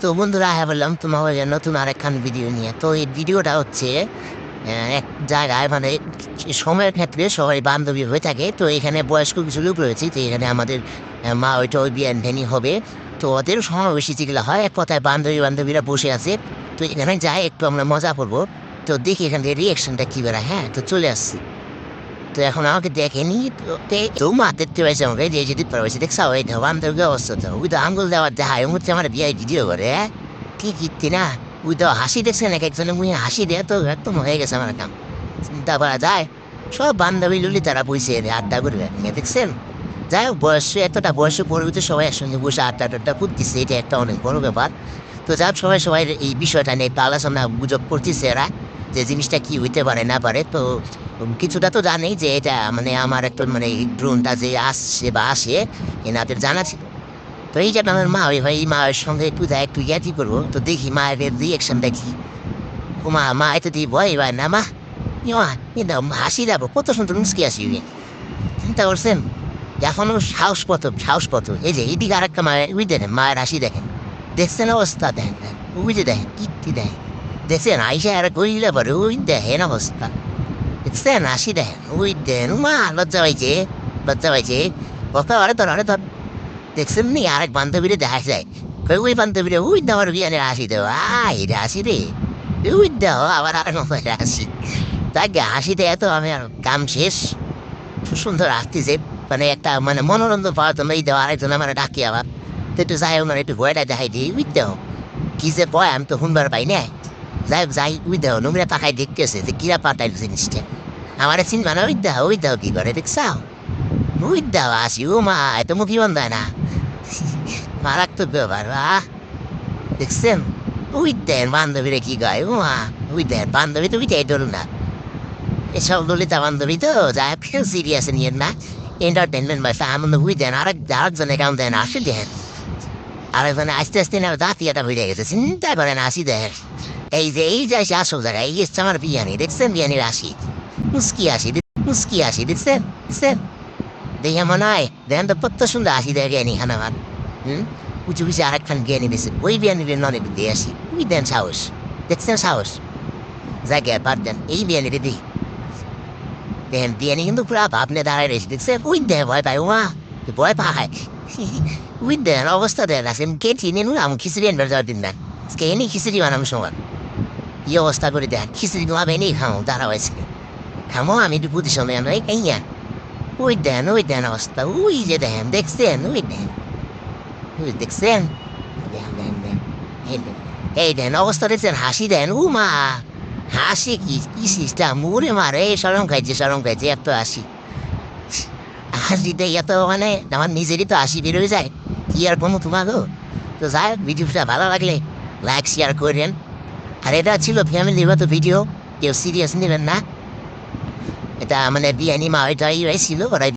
তো বন্ধুরা বললাম তোমার নতুন আরেকখান ভিডিও নিয়ে। তো এই ভিডিওটা হচ্ছে এক জায়গায় মানে সময়ের ক্ষেত্রে সবাই বান্ধবী হয়ে থাকে। তো এখানে বয়স্ক কিছু লোক রয়েছে, তো এখানে আমাদের মা ওইটা ওই বিয়ান ভ্যানি হবে। তো ওদের সমাবেশী যেগুলো হয়, এক কথায় বান্ধবীরা বসে আছে। তো এখানে যাই একটু আমরা মজা করবো। তো দেখি এখান থেকে রিয়েকশনটা কী বেড়ায়। হ্যাঁ, তো চলে আসছি। তো এখন আমাকে দেখেনি, তো মা দেখতে পাইছে আমাকে যে যেতে পারছে। দেখছা ওই বান্ধবী অবস্থা, তো ওই তো আঙ্গুল দেওয়ার দেখা হচ্ছে আমার বিয়ে ভিডিও করে। কি কীর্তি না, ওই তো হাসি দেখছেন এক একজনের মুখে হাসি দেয়, তো একদম হয়ে গেছে আমার কাম। চিন্তা করা যায়, সব বান্ধবী লুলি তারা বইছে আড্ডা করবে দেখছেন। যাই হোক, এতটা বয়সে পরিবর্তে সবাই একসঙ্গে বসে আড্ডা করতেছে, এটা একটা অনেক বড় ব্যাপার। তো যাই হোক, সবাই এই বিষয়টা নিয়ে একটু আলোচনা গুজব করতেছে এরা, যে জিনিসটা কি হইতে পারে না পারে। তো কিছুটা তো জানি যে এটা মানে আমার একটা মানে এই ড্রোনটা যে আসছে বা আসে এনাদের জানা ছিল। তো এই যে আমার মা ওই ভাই মায়ের সঙ্গে একটু যাই একটু ইয়াতি করবো, তো দেখি মায়ের রিয়েকশন দেখি। ও মা এত দিয়ে ভয় ভাই না মা, হাসি যাবো কত সুন্দর মুসকি আসি। চিন্তা করছেন, এখনো সাহস পত এই যে এইদিকে আরেকটা মায়ের উই দেখেন, মায়ের হাসি দেখেন, দেখছেন অবস্থা দেখেন, উই যে দেখেন কীর্তি দেখেন, দেখছেন আইসা আর কইলে পরে ওই দেখেন অবস্থা, দেখছেন হাসি দেখেন, ওই দেন মা লজ্জা পাইছে কথা ধর দেখছেন নি। আরেক বান্ধবীরে দেখা যায়, ওই বান্ধবীরে ওই দেওয়ার বিয়ানের হাসি দেওয়া এটা হাসি রে, ওই দেও আবার আর হাসি। তাকে হাসিতে এত আমি আর কাম শেষ। সুন্দর আসতেছে, মানে একটা মানে মনোরঞ্জন পাওয়ার জন্য এই দেওয়া আরেকজন আমার ডাকি আবার। তো একটু যাই ওনার একটু ভয়টা দেখাই দিই, উই দেও কি যে কয় আমি তো শুনবার পাই না। যাই উই দেও নোংরা পাখায় দেখতেছে যে কিরা পাঠাইল জিনিসটা আমার চিনবা না। ওই দেও কি করে দেখছাও, ওই দেও আসি। ও মা এত মুখী বন্ধ হয় না, মারাত্মক ব্যাপার। দেখছেন ওই দেন বান্ধবীরা কি গায়। ও মা ওই দেন বান্ধবী তো ওইটাই ধরুন না, এসব ললিতা বান্ধবী তো যাই সিরিয়াস নিয়ে না, এন্টারটেনমেন্ট বা আনন্দ বুঝ দেন। আরেকজনে কেমন দেন আসি দেন, আরেকজনে আস্তে আস্তে না দাঁতিয়াটা বেড়ে গেছে, চিন্তা করেন আসি দেন। এই যে আসল জায়গায় এই এসছে আমার বিয়ানি, দেখছেন বিয়ানির আসি মুস্কি আসি দেখছেন দেখে মনে হয় দেখেন তো কত সুন্দর আসি দেয় জ্ঞানী খান আমার। উঁচু পিছিয়ে আরেকখান জ্ঞানী দিচ্ছে, ওই বিয়ানির ননে দিয়ে আসি। উই দেন সাহস, দেখছেন সাহস জায়গায় বাদ দেন। এই বিয়ানিরে দিই দেখেন বিয়ানি কিন্তু পুরা ভাবনে দাঁড়ায় রয়েছে, দেখছেন ওই দেন ভয় পায়। ওমা ভয় পায় উই দেন অবস্থা দেন আছে কে চিনে নু আমি খিচুড়ি আনবার যাওয়ার দিন দেন কে এনে খিচুড়ি বানাম সময় এই অবস্থা করে দেন। খিচুড়ি তোমার এনেই খাও দাঁড়া হয়েছে খামো আমি একটু বুঝি সময় নয় কাইয়া। ওই দেন অবস্থা, ওই যে দেখেন দেখছেন দেখছেন এই দেন অবস্থা দেখছেন, হাসি দেন। ও মা হাসি কি সিস্টেম মুড়ে মারে, সরম খাইছে এত হাসিতে এত মানে আমার নিজেরই তো হাসি বেরোয় যায়, কি আর কোনো তোমাকেও। তো যাই হোক, ভিডিওটা ভালো লাগলে লাইক শেয়ার করেন। আর এটা ছিল ফ্যামিলিগত ভিডিও, কেউ সিরিয়াস নেবেন না। এটা মানে বিয়ানি মা ওইটাই ছিল ওরাই